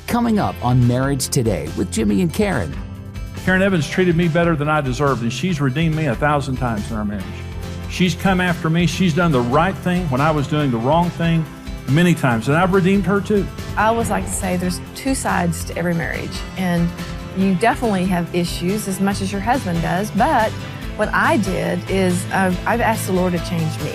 Coming up on Marriage Today with Jimmy and Karen. Karen Evans treated me better than I deserved, and she's redeemed me 1,000 times in our marriage. She's come after me. She's done the right thing when I was doing the wrong thing many times, and I've redeemed her too. I always like to say there's two sides to every marriage, and you definitely have issues as much as your husband does, but what I did is I've asked the Lord to change me.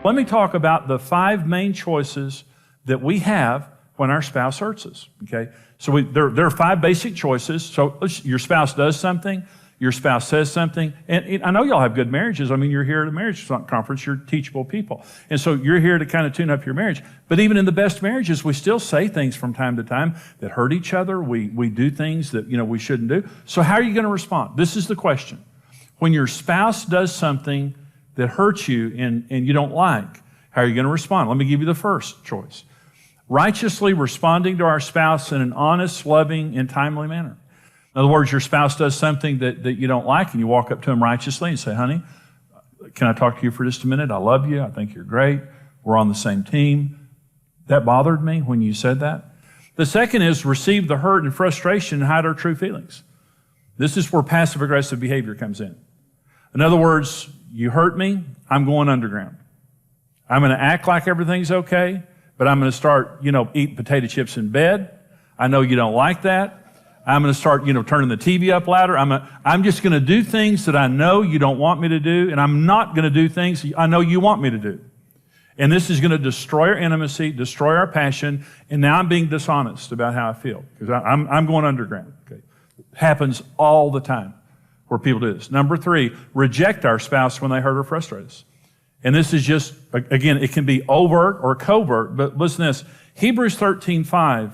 Let me talk about the 5 main choices that we have when our spouse hurts us, okay? So there are 5 basic choices. So your spouse does something, your spouse says something, and I know y'all have good marriages. I mean, you're here at a marriage conference, you're teachable people. And so you're here to kind of tune up your marriage. But even in the best marriages, we still say things from time to time that hurt each other. We do things that, we shouldn't do. So how are you going to respond? This is the question. When your spouse does something that hurts you and you don't like, how are you going to respond? Let me give you the first choice. Righteously responding to our spouse in an honest, loving, and timely manner. In other words, your spouse does something that you don't like, and you walk up to him righteously and say, honey, can I talk to you for just a minute? I love you. I think you're great. We're on the same team. That bothered me when you said that. The second is receive the hurt and frustration and hide our true feelings. This is where passive-aggressive behavior comes in. In other words, you hurt me, I'm going underground. I'm going to act like everything's okay, but I'm going to start, eating potato chips in bed. I know you don't like that. I'm going to start, turning the TV up louder. I'm just going to do things that I know you don't want me to do, and I'm not going to do things I know you want me to do. And this is going to destroy our intimacy, destroy our passion, and now I'm being dishonest about how I feel because I'm going underground. Okay, it happens all the time where people do this. Number 3, reject our spouse when they hurt or frustrate us. And this is just, again, it can be overt or covert, but listen to this. Hebrews 13:5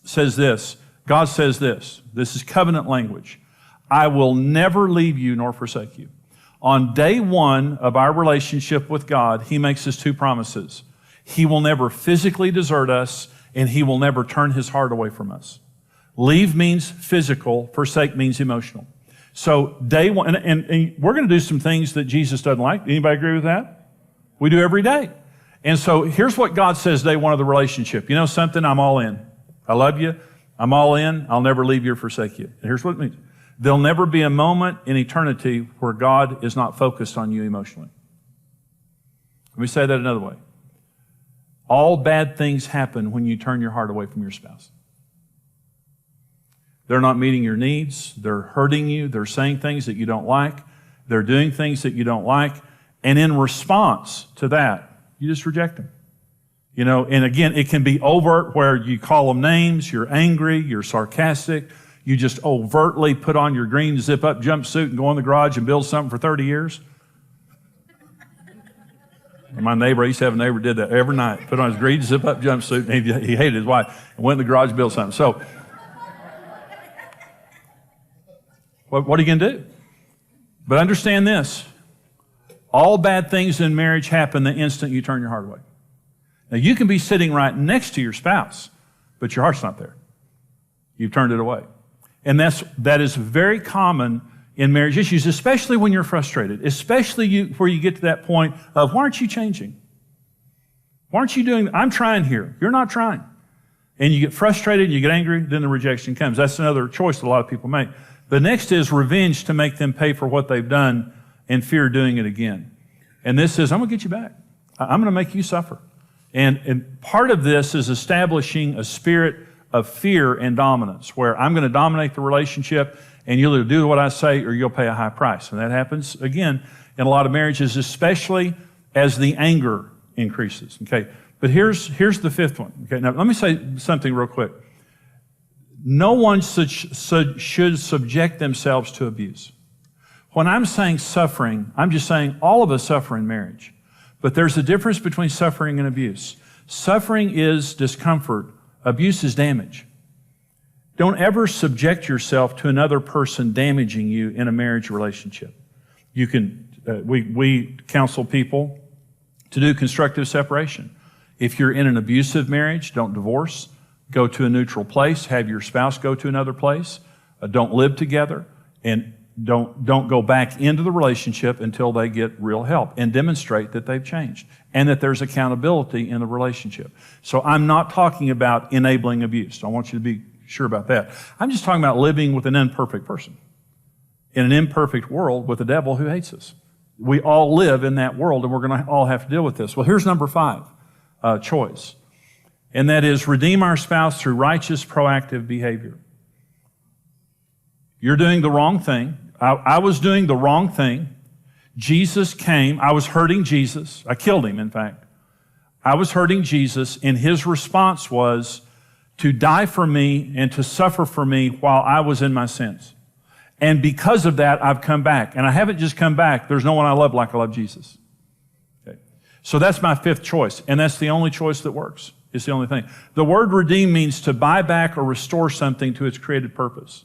says this. God says this. This is covenant language. I will never leave you nor forsake you. On day 1 of our relationship with God, He makes us 2 promises. He will never physically desert us, and He will never turn His heart away from us. Leave means physical, forsake means emotional. So day 1, and we're going to do some things that Jesus doesn't like. Anybody agree with that? We do every day. And so here's what God says day 1 of the relationship. You know something? I'm all in. I love you. I'm all in. I'll never leave you or forsake you. And here's what it means. There'll never be a moment in eternity where God is not focused on you emotionally. Let me say that another way. All bad things happen when you turn your heart away from your spouse. They're not meeting your needs. They're hurting you. They're saying things that you don't like. They're doing things that you don't like. And in response to that, you just reject them. And again, it can be overt where you call them names, you're angry, you're sarcastic, you just overtly put on your green zip-up jumpsuit and go in the garage and build something for 30 years. My neighbor, I used to have a neighbor did that every night, put on his green zip-up jumpsuit, and he hated his wife, and went in the garage and built something. So, what are you going to do? But understand this. All bad things in marriage happen the instant you turn your heart away. Now, you can be sitting right next to your spouse, but your heart's not there. You've turned it away. And that is very common in marriage issues, especially when you're frustrated, especially where you get to that point of, why aren't you changing? Why aren't you doing that? I'm trying here. You're not trying. And you get frustrated, you get angry, then the rejection comes. That's another choice that a lot of people make. The next is revenge to make them pay for what they've done and fear doing it again. And this is, I'm going to get you back. I'm going to make you suffer. And part of this is establishing a spirit of fear and dominance, where I'm going to dominate the relationship, and you'll either do what I say or you'll pay a high price. And that happens, again, in a lot of marriages, especially as the anger increases. Okay, but here's the 5th one. Okay, now let me say something real quick. No one should subject themselves to abuse. When I'm saying suffering, I'm just saying all of us suffer in marriage. But there's a difference between suffering and abuse. Suffering is discomfort. Abuse is damage. Don't ever subject yourself to another person damaging you in a marriage relationship. You can, we counsel people to do constructive separation. If you're in an abusive marriage, don't divorce. Go to a neutral place. Have your spouse go to another place. Don't live together. And don't go back into the relationship until they get real help, and demonstrate that they've changed and that there's accountability in the relationship. So I'm not talking about enabling abuse. I want you to be sure about that. I'm just talking about living with an imperfect person in an imperfect world with a devil who hates us. We all live in that world, and we're going to all have to deal with this. Well, here's number 5 choice, and that is redeem our spouse through righteous, proactive behavior. You're doing the wrong thing. I was doing the wrong thing. Jesus came. I was hurting Jesus. I killed him, in fact. I was hurting Jesus, and his response was to die for me and to suffer for me while I was in my sins. And because of that, I've come back. And I haven't just come back. There's no one I love like I love Jesus. Okay. So that's my 5th choice, and that's the only choice that works. It's the only thing. The word redeem means to buy back or restore something to its created purpose.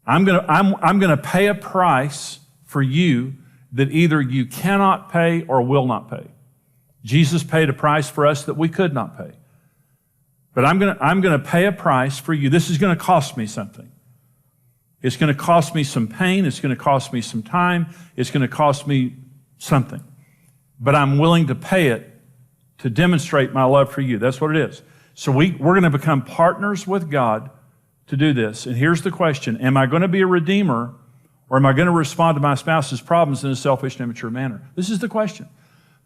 I'm going to pay a price for you that either you cannot pay or will not pay. Jesus paid a price for us that we could not pay. But I'm going to pay a price for you. This is going to cost me something. It's going to cost me some pain. It's going to cost me some time. It's going to cost me something. But I'm willing to pay it to demonstrate my love for you. That's what it is. So we're going to become partners with God to do this. And here's the question. Am I going to be a redeemer, or am I going to respond to my spouse's problems in a selfish and immature manner? This is the question.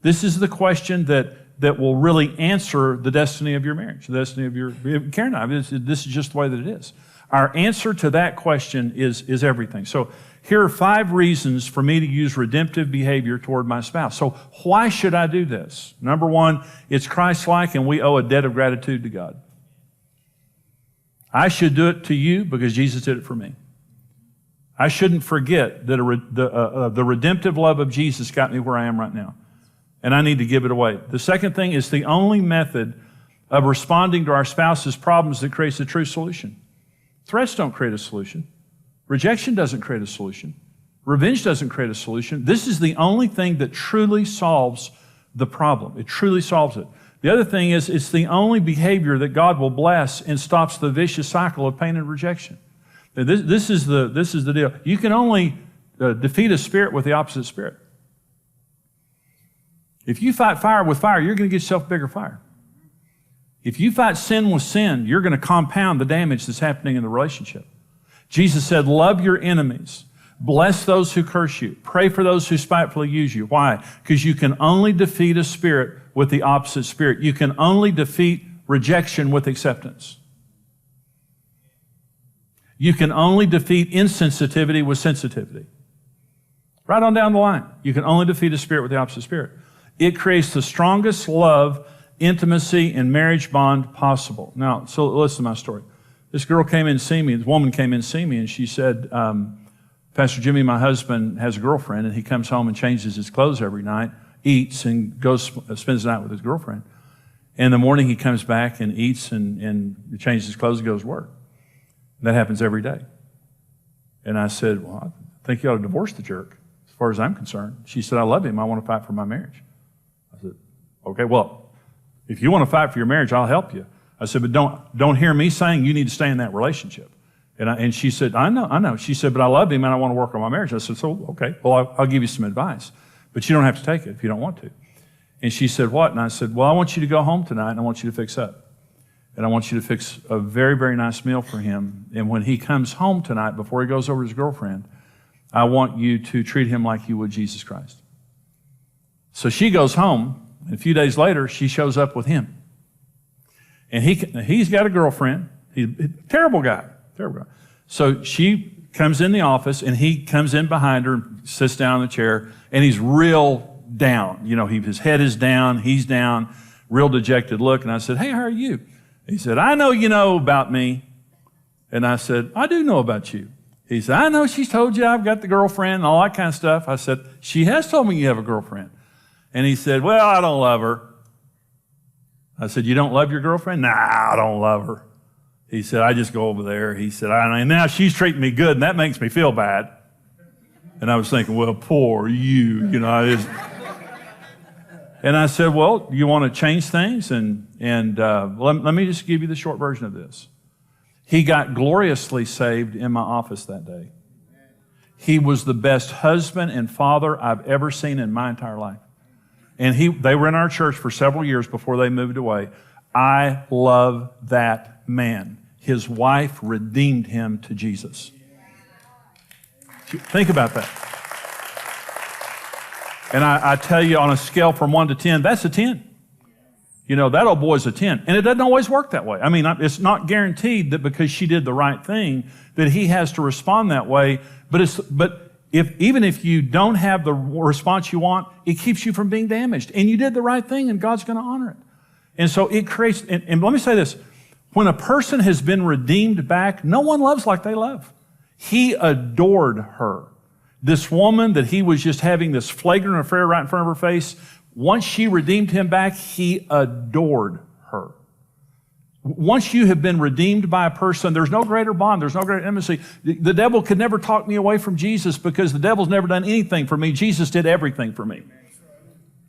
This is the question that will really answer the destiny of your marriage, the destiny of your... Karen and I, this is just the way that it is. Our answer to that question is everything. So here are 5 reasons for me to use redemptive behavior toward my spouse. So why should I do this? Number 1, it's Christ-like, and we owe a debt of gratitude to God. I should do it to you because Jesus did it for me. I shouldn't forget that the redemptive love of Jesus got me where I am right now, and I need to give it away. The second thing is the only method of responding to our spouse's problems that creates a true solution. Threats don't create a solution. Rejection doesn't create a solution. Revenge doesn't create a solution. This is the only thing that truly solves the problem. It truly solves it. The other thing is it's the only behavior that God will bless and stops the vicious cycle of pain and rejection. This is the deal. You can only defeat a spirit with the opposite spirit. If you fight fire with fire, you're going to get yourself a bigger fire. If you fight sin with sin, you're going to compound the damage that's happening in the relationship. Jesus said, love your enemies. Bless those who curse you. Pray for those who spitefully use you. Why? Because you can only defeat a spirit with the opposite spirit. You can only defeat rejection with acceptance. You can only defeat insensitivity with sensitivity. Right on down the line. You can only defeat a spirit with the opposite spirit. It creates the strongest love, intimacy, and marriage bond possible. Now, so listen to my story. This girl came in to see me, this woman came in to see me, and she said, Pastor Jimmy, my husband has a girlfriend, and he comes home and changes his clothes every night, eats, and goes spends the night with his girlfriend. In the morning, he comes back and eats and changes his clothes and goes to work. That happens every day. And I said, well, I think you ought to divorce the jerk, as far as I'm concerned. She said, I love him. I want to fight for my marriage. I said, okay, well, if you want to fight for your marriage, I'll help you. I said, but don't hear me saying you need to stay in that relationship. And she said, I know. She said, but I love him and I want to work on my marriage. I said, so, okay, well, I'll give you some advice, but you don't have to take it if you don't want to. And she said, what? And I said, well, I want you to go home tonight and I want you to fix up. And I want you to fix a very, very nice meal for him. And when he comes home tonight, before he goes over to his girlfriend, I want you to treat him like you would Jesus Christ. So she goes home, and a few days later, she shows up with him. And he's got a girlfriend. He's a terrible guy. So she comes in the office, and he comes in behind her, sits down in the chair, and he's real down. You know, his head is down, he's down, real dejected look. And I said, hey, how are you? He said, I know you know about me. And I said, I do know about you. He said, I know she's told you I've got the girlfriend and all that kind of stuff. I said, she has told me you have a girlfriend. And he said, well, I don't love her. I said, you don't love your girlfriend? Nah, I don't love her. He said, I just go over there. He said, and now she's treating me good, and that makes me feel bad. And I was thinking, well, poor you, And I said, well, you want to change things? And let me just give you the short version of this. He got gloriously saved in my office that day. He was the best husband and father I've ever seen in my entire life. And they were in our church for several years before they moved away. I love that man. His wife redeemed him to Jesus. Think about that. And I tell you, on a scale from 1 to 10, that's a 10. You know, that old boy's a 10. And it doesn't always work that way. I mean, it's not guaranteed that because she did the right thing that he has to respond that way. But even if you don't have the response you want, it keeps you from being damaged. And you did the right thing, and God's going to honor it. And so it creates, and let me say this, when a person has been redeemed back, no one loves like they love. He adored her. This woman that he was just having this flagrant affair right in front of her face, once she redeemed him back, he adored her. Once you have been redeemed by a person, there's no greater bond, there's no greater intimacy. The devil could never talk me away from Jesus because the devil's never done anything for me. Jesus did everything for me.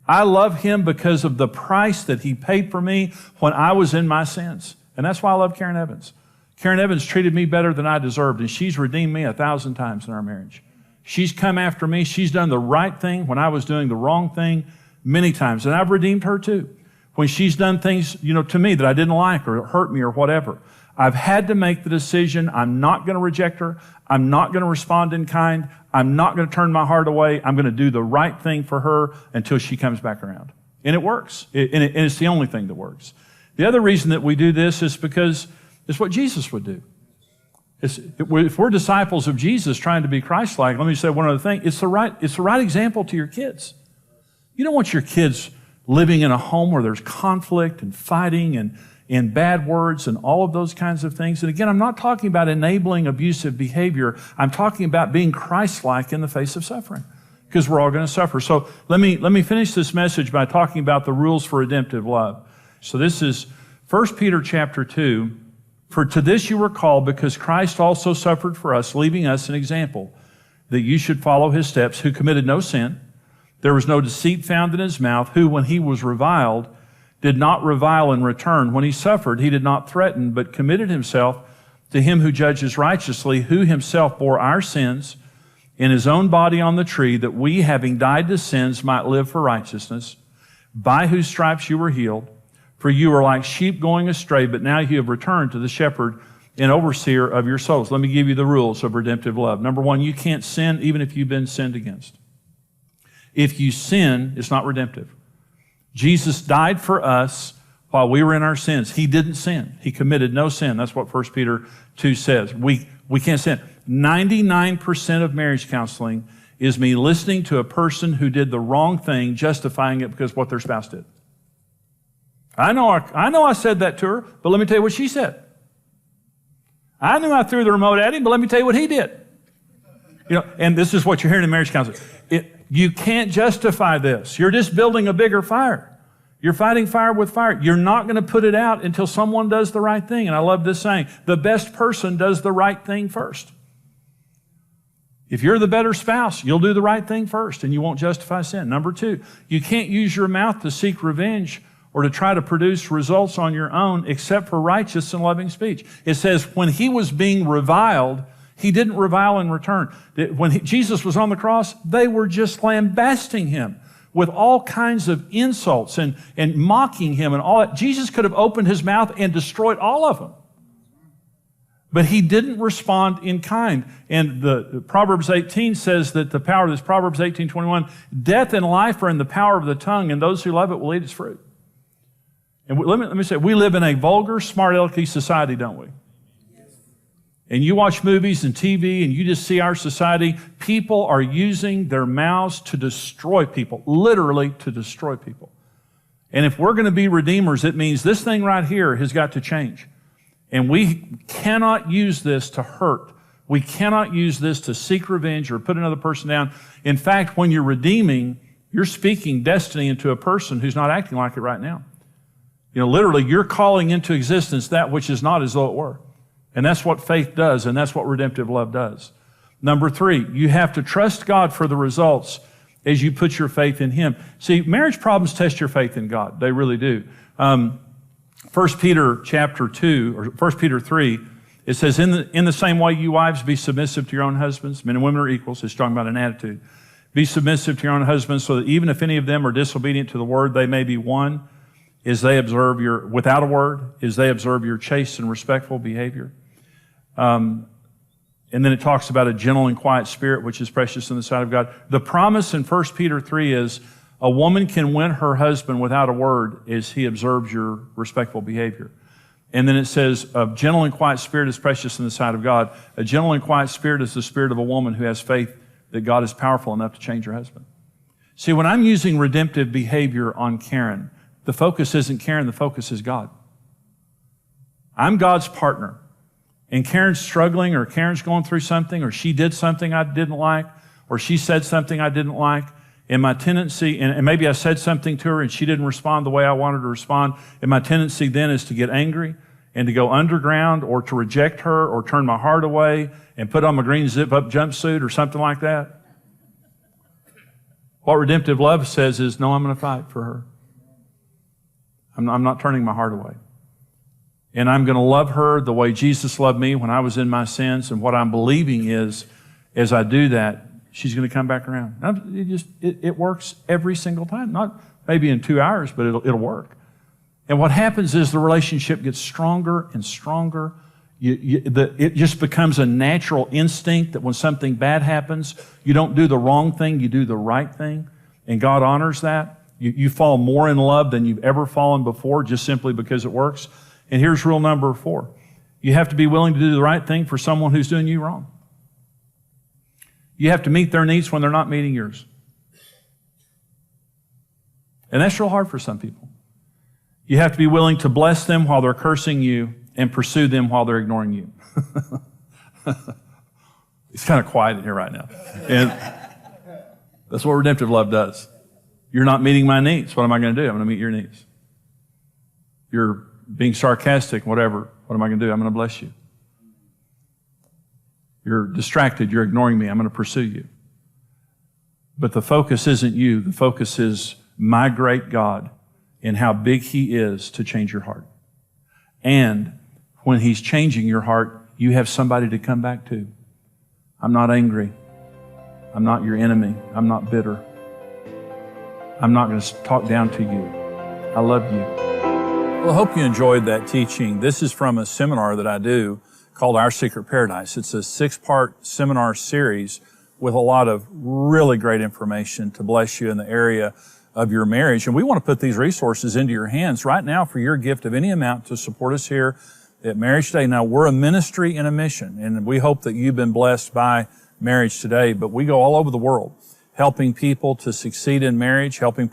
I love him because of the price that he paid for me when I was in my sins. And that's why I love Karen Evans. Karen Evans treated me better than I deserved, and she's redeemed me 1,000 times in our marriage. She's come after me. She's done the right thing when I was doing the wrong thing many times, and I've redeemed her too. When she's done things, to me that I didn't like or hurt me or whatever, I've had to make the decision. I'm not going to reject her. I'm not going to respond in kind. I'm not going to turn my heart away. I'm going to do the right thing for her until she comes back around. And it works. And it's the only thing that works. The other reason that we do this is because it's what Jesus would do. If we're disciples of Jesus trying to be Christ-like, let me say one other thing. It's the right example to your kids. You don't want your kids living in a home where there's conflict and fighting and bad words and all of those kinds of things. And again, I'm not talking about enabling abusive behavior. I'm talking about being Christ-like in the face of suffering, because we're all going to suffer. So let me finish this message by talking about the rules for redemptive love. So this is 1 Peter chapter 2. For to this you were called, because Christ also suffered for us, leaving us an example, that you should follow his steps, who committed no sin. There was no deceit found in his mouth, who, when he was reviled, did not revile in return. When he suffered, he did not threaten, but committed himself to him who judges righteously, who himself bore our sins in his own body on the tree, that we, having died to sins, might live for righteousness, by whose stripes you were healed. For you are like sheep going astray, but now you have returned to the shepherd and overseer of your souls. Let me give you the rules of redemptive love. Number one, you can't sin even if you've been sinned against. If you sin, it's not redemptive. Jesus died for us while we were in our sins. He didn't sin. He committed no sin. That's what 1 Peter 2 says. We can't sin. 99% of marriage counseling is me listening to a person who did the wrong thing, justifying it because of what their spouse did. I know I said that to her, but let me tell you what she said. I knew I threw the remote at him, but let me tell you what he did. And this is what you're hearing in marriage counseling. You can't justify this. You're just building a bigger fire. You're fighting fire with fire. You're not going to put it out until someone does the right thing. And I love this saying, the best person does the right thing first. If you're the better spouse, you'll do the right thing first, and you won't justify sin. Number two, you can't use your mouth to seek revenge or to try to produce results on your own except for righteous and loving speech. It says when he was being reviled, he didn't revile in return. When Jesus was on the cross, they were just lambasting him with all kinds of insults and mocking him and all that. Jesus could have opened his mouth and destroyed all of them. But he didn't respond in kind. And the Proverbs 18 says that the power of this, Proverbs 18:21, death and life are in the power of the tongue, and those who love it will eat its fruit. And let me say, we live in a vulgar, smart alecky society, don't we? And you watch movies and TV and you just see our society, people are using their mouths to destroy people, literally to destroy people. And if we're going to be redeemers, it means this thing right here has got to change. And we cannot use this to hurt. We cannot use this to seek revenge or put another person down. In fact, when you're redeeming, you're speaking destiny into a person who's not acting like it right now. Literally, you're calling into existence that which is not as though it were. And that's what faith does, and that's what redemptive love does. Number three, you have to trust God for the results as you put your faith in Him. See, marriage problems test your faith in God. They really do. 1 Peter chapter 2, or 1 Peter 3, it says, in the same way, you wives, be submissive to your own husbands. Men and women are equals. It's talking about an attitude. Be submissive to your own husbands, so that even if any of them are disobedient to the word, they may be won as they observe without a word, as they observe your chaste and respectful behavior. And then it talks about a gentle and quiet spirit, which is precious in the sight of God. The promise in 1 Peter 3 is a woman can win her husband without a word as he observes your respectful behavior. And then it says, a gentle and quiet spirit is precious in the sight of God. A gentle and quiet spirit is the spirit of a woman who has faith that God is powerful enough to change her husband. See, when I'm using redemptive behavior on Karen, the focus isn't Karen, the focus is God. I'm God's partner. And Karen's struggling, or Karen's going through something, or she did something I didn't like, or she said something I didn't like, and my tendency, and maybe I said something to her and she didn't respond the way I wanted to respond, and my tendency then is to get angry and to go underground, or to reject her, or turn my heart away and put on my green zip-up jumpsuit or something like that. What redemptive love says is, no, I'm going to fight for her. I'm not turning my heart away. And I'm going to love her the way Jesus loved me when I was in my sins. And what I'm believing is, as I do that, she's going to come back around. It works every single time. Not maybe in 2 hours, but it'll work. And what happens is the relationship gets stronger and stronger. It just becomes a natural instinct that when something bad happens, you don't do the wrong thing, you do the right thing. And God honors that. You fall more in love than you've ever fallen before, just simply because it works. And here's rule number 4. You have to be willing to do the right thing for someone who's doing you wrong. You have to meet their needs when they're not meeting yours. And that's real hard for some people. You have to be willing to bless them while they're cursing you and pursue them while they're ignoring you. It's kind of quiet in here right now. And that's what redemptive love does. You're not meeting my needs. What am I going to do? I'm going to meet your needs. You're being sarcastic, whatever. What am I going to do? I'm going to bless you. You're distracted. You're ignoring me. I'm going to pursue you. But the focus isn't you. The focus is my great God and how big He is to change your heart. And when He's changing your heart, you have somebody to come back to. I'm not angry. I'm not your enemy. I'm not bitter. I'm not going to talk down to you. I love you. Well, I hope you enjoyed that teaching. This is from a seminar that I do called Our Secret Paradise. It's a 6-part seminar series with a lot of really great information to bless you in the area of your marriage. And we want to put these resources into your hands right now for your gift of any amount to support us here at Marriage Today. Now, we're a ministry and a mission, and we hope that you've been blessed by Marriage Today, but we go all over the world helping people to succeed in marriage, helping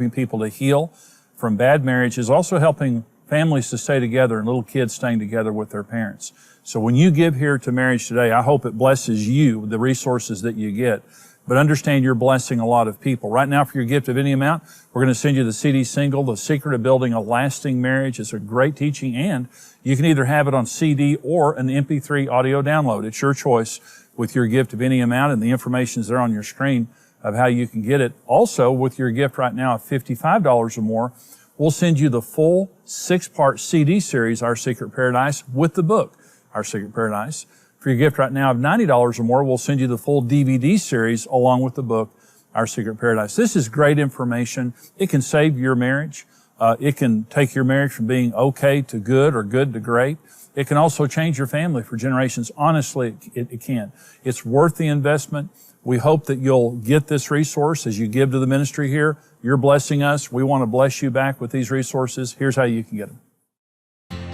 people to heal from bad marriages, also helping families to stay together and little kids staying together with their parents. So when you give here to Marriage Today, I hope it blesses you, the resources that you get. But understand you're blessing a lot of people. Right now, for your gift of any amount, we're going to send you the CD single, The Secret of Building a Lasting Marriage. It's a great teaching, and you can either have it on CD or an MP3 audio download. It's your choice with your gift of any amount, and the information is there on your screen of how you can get it. Also, with your gift right now of $55 or more, we'll send you the full 6-part CD series, Our Secret Paradise, with the book, Our Secret Paradise. For your gift right now of $90 or more, we'll send you the full DVD series along with the book, Our Secret Paradise. This is great information. It can save your marriage. It can take your marriage from being okay to good or good to great. It can also change your family for generations. Honestly, it can. It's worth the investment. We hope that you'll get this resource as you give to the ministry here. You're blessing us. We want to bless you back with these resources. Here's how you can get them.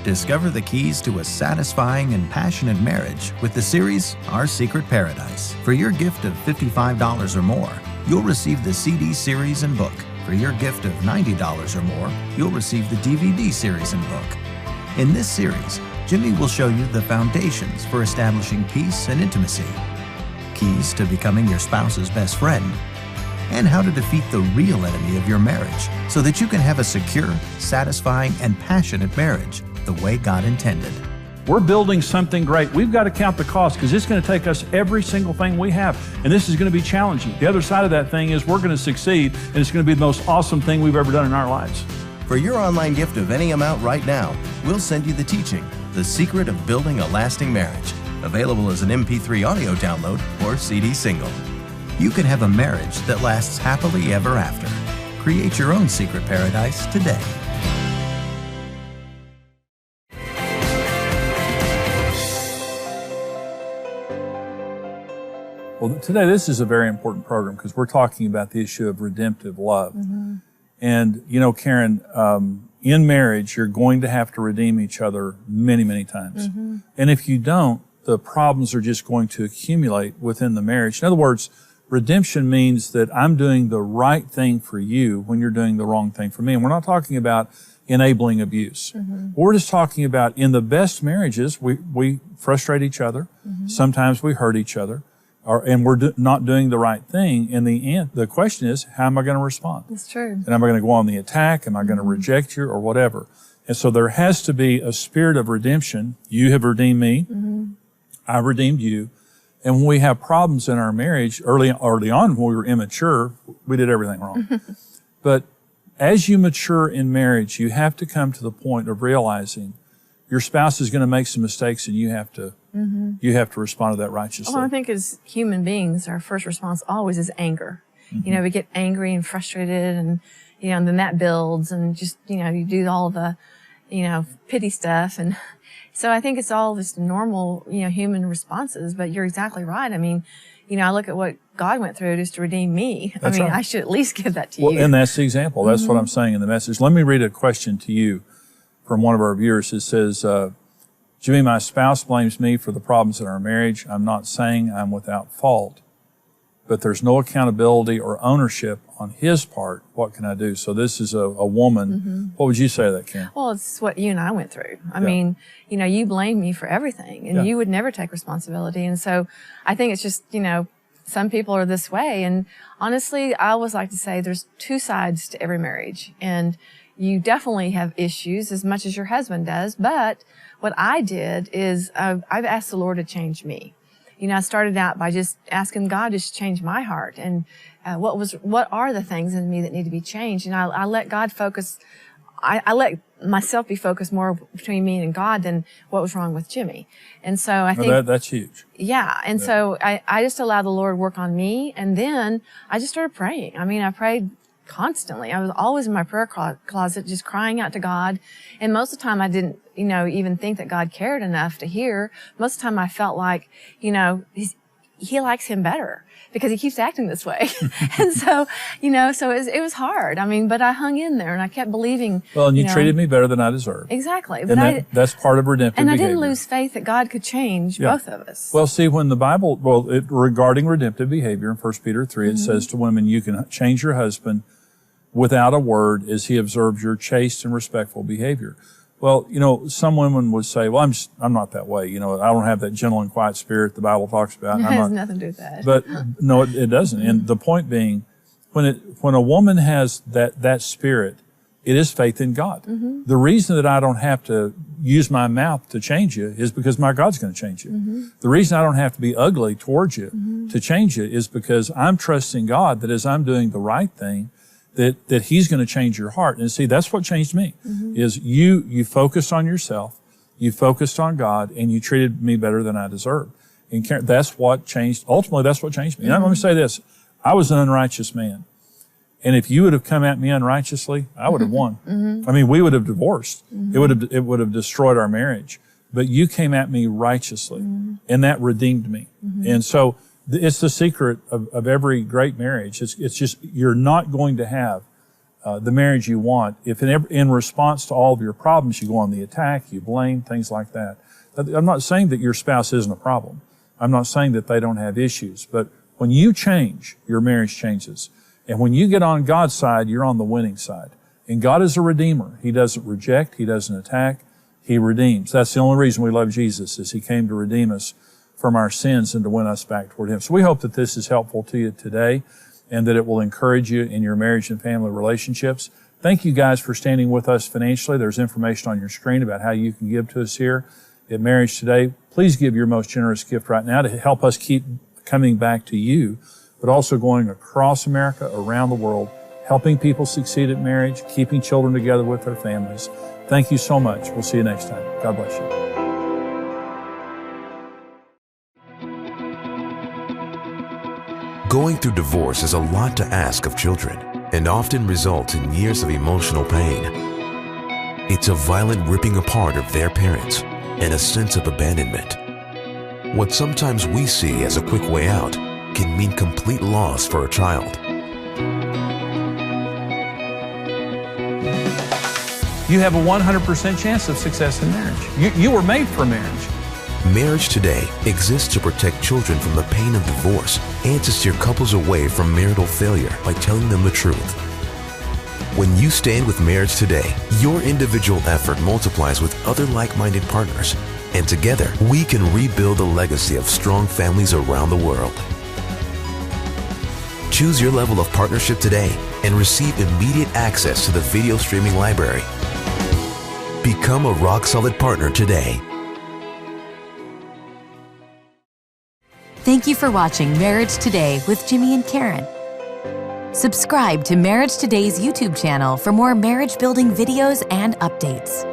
Discover the keys to a satisfying and passionate marriage with the series Our Secret Paradise. For your gift of $55 or more, you'll receive the CD series and book. For your gift of $90 or more, you'll receive the DVD series and book. In this series, Jimmy will show you the foundations for establishing peace and intimacy, keys to becoming your spouse's best friend, and how to defeat the real enemy of your marriage so that you can have a secure, satisfying, and passionate marriage the way God intended. We're building something great. We've got to count the cost because it's going to take us every single thing we have. And this is going to be challenging. The other side of that thing is we're going to succeed, and it's going to be the most awesome thing we've ever done in our lives. For your online gift of any amount right now, we'll send you the teaching, The Secret of Building a Lasting Marriage, available as an MP3 audio download or CD single. You can have a marriage that lasts happily ever after. Create your own secret paradise today. Well, today this is a very important program because we're talking about the issue of redemptive love. Mm-hmm. And, you know, Karen, in marriage, you're going to have to redeem each other many, many times. Mm-hmm. And if you don't, the problems are just going to accumulate within the marriage. In other words, redemption means that I'm doing the right thing for you when you're doing the wrong thing for me. And we're not talking about enabling abuse. Mm-hmm. We're just talking about in the best marriages, we frustrate each other. Mm-hmm. Sometimes we hurt each other. And we're not doing the right thing. In the end, the question is, how am I going to respond? That's true. And am I going to go on the attack? Am I going to reject you or whatever? And so there has to be a spirit of redemption. You have redeemed me. Mm-hmm. I redeemed you. And when we have problems in our marriage, early on when we were immature, we did everything wrong. But as you mature in marriage, you have to come to the point of realizing your spouse is going to make some mistakes and you have to respond to that righteously. Well, I think as human beings, our first response always is anger. Mm-hmm. You know, we get angry and frustrated and, you know, and then that builds and just, you know, you do all the, you know, pity stuff. And so I think it's all just normal, you know, human responses, but you're exactly right. I mean, you know, I look at what God went through just to redeem me. That's right. I should at least give that to you. Well, and that's the example. That's what I'm saying in the message. Let me read a question to you from one of our viewers. It says, Jimmy, my spouse blames me for the problems in our marriage. I'm not saying I'm without fault, but there's no accountability or ownership on his part. What can I do? So this is a woman. Mm-hmm. What would you say to that, Karen? Well, it's what you and I went through. I mean, you know, you blame me for everything and you would never take responsibility. And so I think it's just, you know, some people are this way. And honestly, I always like to say there's two sides to every marriage. And you definitely have issues as much as your husband does. But what I did is I've asked the Lord to change me. You know, I started out by just asking God to change my heart and what are the things in me that need to be changed. And I let God focus. I let myself be focused more between me and God than what was wrong with Jimmy. And so I think that's huge. Yeah. And so I just allowed the Lord to work on me. And then I just started praying. I mean, I prayed constantly. I was always in my prayer closet, just crying out to God. And most of the time I didn't, you know, even think that God cared enough to hear. Most of the time I felt like, you know, he likes him better because he keeps acting this way. And so, you know, so it was hard. I mean, but I hung in there and I kept believing. Well, and you treated me better than I deserved. Exactly. But that's part of redemptive behavior. And I didn't lose faith that God could change both of us. Well, see, when the Bible, regarding redemptive behavior in 1 Peter 3, it says to women, you can change your husband without a word as he observes your chaste and respectful behavior. Well, you know, some women would say, well, I'm not that way. You know, I don't have that gentle and quiet spirit the Bible talks about. It has nothing to do with that. But no, it doesn't. And the point being, when a woman has that spirit, it is faith in God. Mm-hmm. The reason that I don't have to use my mouth to change you is because my God's going to change you. Mm-hmm. The reason I don't have to be ugly towards you to change you is because I'm trusting God that as I'm doing the right thing, that he's going to change your heart. And see, that's what changed me, is you focused on yourself, you focused on God, and you treated me better than I deserved. And that's what changed, ultimately that's what changed me. And let me say this, I was an unrighteous man. And if you would have come at me unrighteously, I would have won. I mean, we would have divorced. It would have destroyed our marriage. But you came at me righteously, and that redeemed me. And so, it's the secret of every great marriage. It's just, you're not going to have the marriage you want if in response to all of your problems, you go on the attack, you blame, things like that. I'm not saying that your spouse isn't a problem. I'm not saying that they don't have issues. But when you change, your marriage changes. And when you get on God's side, you're on the winning side. And God is a redeemer. He doesn't reject. He doesn't attack. He redeems. That's the only reason we love Jesus, is he came to redeem us from our sins and to win us back toward him. So we hope that this is helpful to you today and that it will encourage you in your marriage and family relationships. Thank you guys for standing with us financially. There's information on your screen about how you can give to us here. at Marriage Today. Please give your most generous gift right now to help us keep coming back to you, but also going across America, around the world, helping people succeed at marriage, keeping children together with their families. Thank you so much. We'll see you next time. God bless you. Going through divorce is a lot to ask of children and often results in years of emotional pain. It's a violent ripping apart of their parents and a sense of abandonment. What sometimes we see as a quick way out can mean complete loss for a child. You have a 100% chance of success in marriage. You were made for marriage. Marriage Today exists to protect children from the pain of divorce and to steer couples away from marital failure by telling them the truth. When you stand with Marriage Today, your individual effort multiplies with other like-minded partners, and together we can rebuild a legacy of strong families around the world. Choose your level of partnership today and receive immediate access to the video streaming library. Become a rock-solid partner today. Thank you for watching Marriage Today with Jimmy and Karen. Subscribe to Marriage Today's YouTube channel for more marriage-building videos and updates.